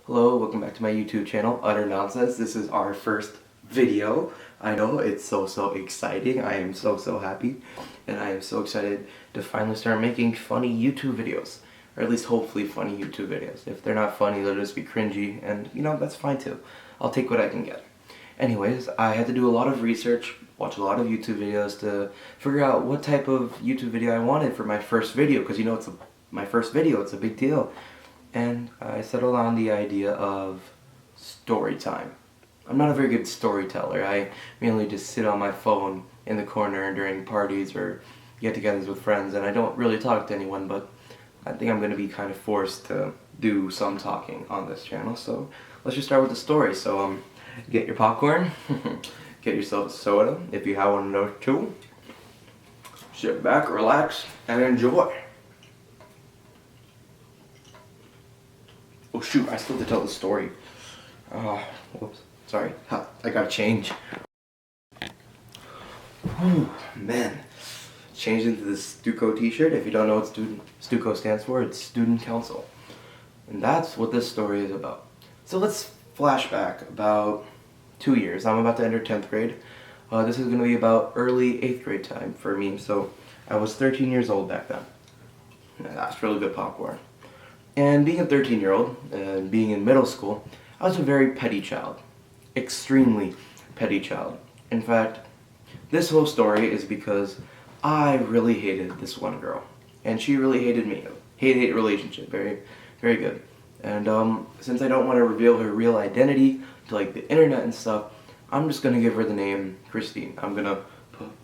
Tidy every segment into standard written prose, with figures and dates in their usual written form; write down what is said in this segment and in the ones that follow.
Hello, welcome back to my YouTube channel, Utter Nonsense. This is our first video. I know, it's so exciting. I am so happy. And I am so excited to finally start making funny YouTube videos. Or at least hopefully funny YouTube videos. If they're not funny, they'll just be cringy. And you know, that's fine too. I'll take what I can get. Anyways, I had to do a lot of research, watch a lot of YouTube videos to figure out what type of YouTube video I wanted for my first video. Because you know, my first video, it's a big deal. And I settled on the idea of story time. I'm not a very good storyteller. I mainly just sit on my phone in the corner during parties or get-togethers with friends, and I don't really talk to anyone, but I think I'm going to be kind of forced to do some talking on this channel. So let's just start with the story. So get your popcorn, get yourself a soda if you have one of those too. Sit back, relax, and enjoy. Oh shoot, I still have to tell the story. Whoops, sorry. I gotta change. Oh man. Changed into this Stuco t-shirt. If you don't know what Stuco stands for, it's Student Council. And that's what this story is about. So let's flash back about 2 years. I'm about to enter 10th grade. This is gonna be about early 8th grade time for me. So I was 13 years old back then. That's really good popcorn. And being a 13-year-old, and being in middle school, I was a very petty child. Extremely petty child. In fact, this whole story is because I really hated this one girl. And she really hated me. Hate-hate relationship. Very, very good. And since I don't want to reveal her real identity to like the internet and stuff, I'm just going to give her the name Christine. I'm going to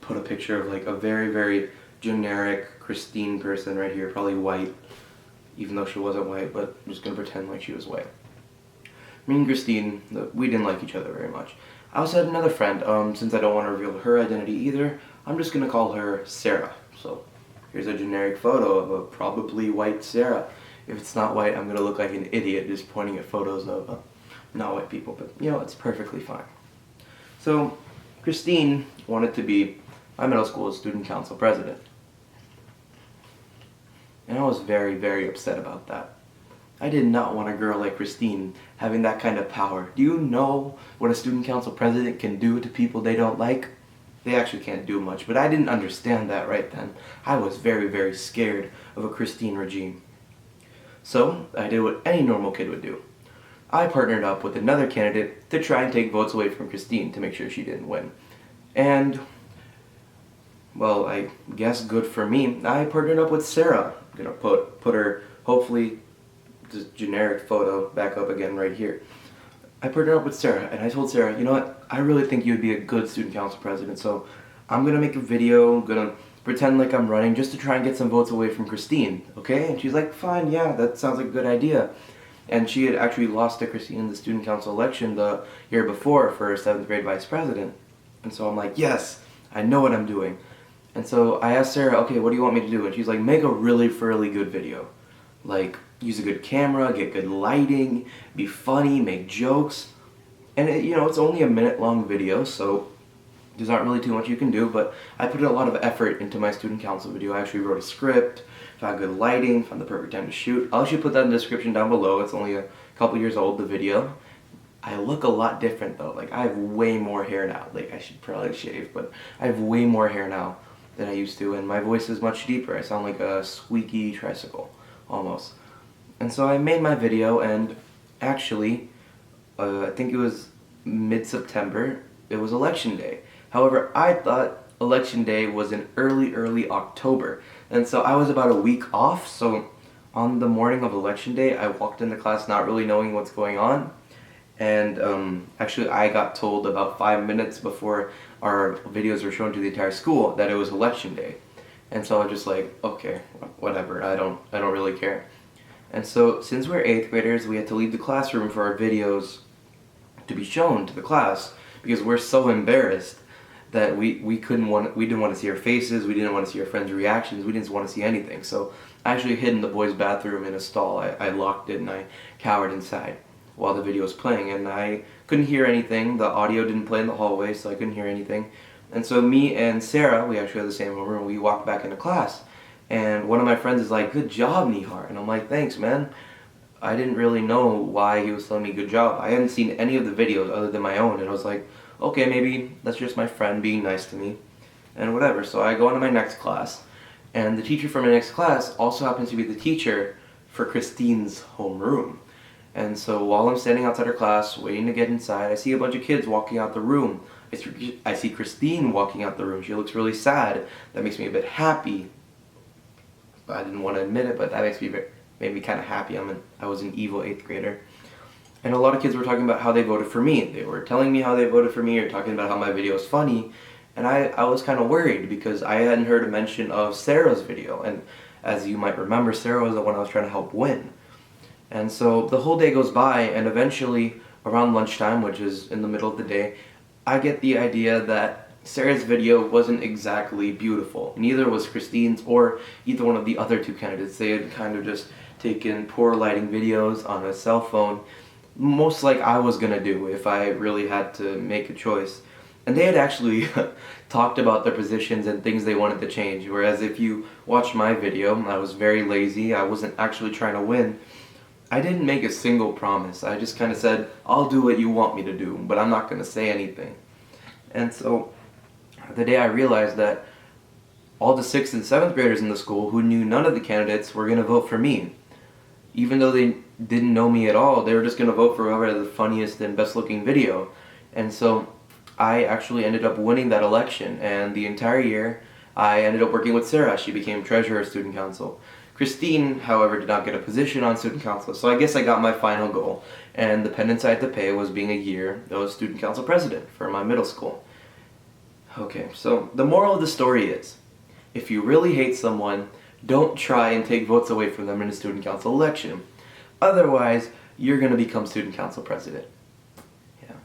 put a picture of like a very generic Christine person right here, probably white. Even though she wasn't white, but I'm just gonna pretend like she was white. Me and Christine, we didn't like each other very much. I also had another friend, since I don't want to reveal her identity either, I'm just gonna call her Sarah. So, here's a generic photo of a probably white Sarah. If it's not white, I'm gonna look like an idiot just pointing at photos of not white people, but you know, it's perfectly fine. So, Christine wanted to be my middle school student council president. And I was very upset about that. I did not want a girl like Christine having that kind of power. Do you know what a student council president can do to people they don't like? They actually can't do much, but I didn't understand that right then. I was very scared of a Christine regime. So, I did what any normal kid would do. I partnered up with another candidate to try and take votes away from Christine to make sure she didn't win. And, well, I guess good for me, I partnered up with Sarah. I'm gonna put her, hopefully, this generic photo back up again right here. I partnered up with Sarah, and I told Sarah, you know what, I really think you would be a good student council president, so I'm gonna make a video, I'm gonna pretend like I'm running just to try and get some votes away from Christine, okay? And she's like, fine, yeah, that sounds like a good idea. And she had actually lost to Christine in the student council election the year before for 7th grade vice president. And so I'm like, yes, I know what I'm doing. And so I asked Sarah, okay, what do you want me to do? And she's like, make a really good video. Like, use a good camera, get good lighting, be funny, make jokes. And you know, it's only a minute-long video, so there's not really too much you can do, but I put a lot of effort into my student council video. I actually wrote a script, found good lighting, found the perfect time to shoot. I'll actually put that in the description down below. It's only a couple years old, the video. I look a lot different though. Like, I have way more hair now. Like, I should probably shave, but I have way more hair now than I used to, and my voice is much deeper. I sound like a squeaky tricycle, almost. And so I made my video, and actually, I think it was mid-September, it was election day. However, I thought election day was in early October, and so I was about a week off, so on the morning of election day, I walked into class not really knowing what's going on. And actually I got told about 5 minutes before our videos were shown to the entire school that it was election day. And so I was just like, okay, whatever, I don't really care. And so since we're 8th graders, we had to leave the classroom for our videos to be shown to the class because we're so embarrassed that we didn't want to see our faces, we didn't want to see our friends' reactions, we didn't want to see anything. So I actually hid in the boys' bathroom in a stall. I locked it and I cowered inside while the video was playing, and I couldn't hear anything. The audio didn't play in the hallway, so I couldn't hear anything. And so me and Sarah, we actually had the same room, we walked back into class. And one of my friends is like, good job, Nihar. And I'm like, thanks, man. I didn't really know why he was telling me good job. I hadn't seen any of the videos other than my own, and I was like, okay, maybe that's just my friend being nice to me, and whatever. So I go on to my next class, and the teacher for my next class also happens to be the teacher for Christine's homeroom. And so while I'm standing outside her class, waiting to get inside, I see a bunch of kids walking out the room. I see Christine walking out the room. She looks really sad. That makes me a bit happy. I didn't want to admit it, but that made me kind of happy. I was an evil 8th grader. And a lot of kids were talking about how they voted for me. They were telling me how they voted for me, or talking about how my video is funny. And I was kind of worried because I hadn't heard a mention of Sarah's video. And as you might remember, Sarah was the one I was trying to help win. And so the whole day goes by, and eventually around lunchtime, which is in the middle of the day, I get the idea that Sarah's video wasn't exactly beautiful. Neither was Christine's or either one of the other two candidates. They had kind of just taken poor lighting videos on a cell phone, most like I was gonna do if I really had to make a choice. And they had actually talked about their positions and things they wanted to change, whereas if you watch my video, I was very lazy, I wasn't actually trying to win. I didn't make a single promise. I just kind of said, I'll do what you want me to do, but I'm not going to say anything. And so the day I realized that all the 6th and 7th graders in the school who knew none of the candidates were going to vote for me. Even though they didn't know me at all, they were just going to vote for whoever had the funniest and best looking video. And so I actually ended up winning that election, and the entire year I ended up working with Sarah. She became treasurer of student council. Christine, however, did not get a position on student council, so I guess I got my final goal, and the penance I had to pay was being a year of student council president for my middle school. Okay, so the moral of the story is, if you really hate someone, don't try and take votes away from them in a student council election. Otherwise, you're going to become student council president. Yeah.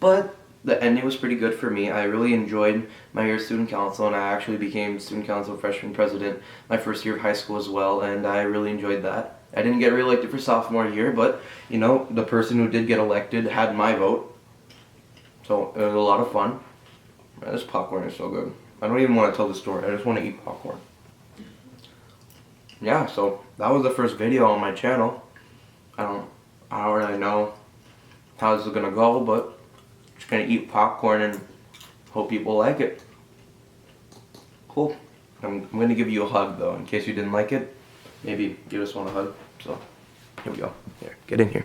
But the ending was pretty good for me. I really enjoyed my year of student council, and I actually became student council freshman president my first year of high school as well, and I really enjoyed that. I didn't get reelected for sophomore year, but, you know, the person who did get elected had my vote, so it was a lot of fun. Man, this popcorn is so good. I don't even want to tell the story, I just want to eat popcorn. Yeah, so that was the first video on my channel. I don't really know how this is gonna go, but just gonna eat popcorn and hope people like it. Cool. I'm gonna give you a hug though, in case you didn't like it. Maybe you just want a hug. So, here we go. Here, get in here.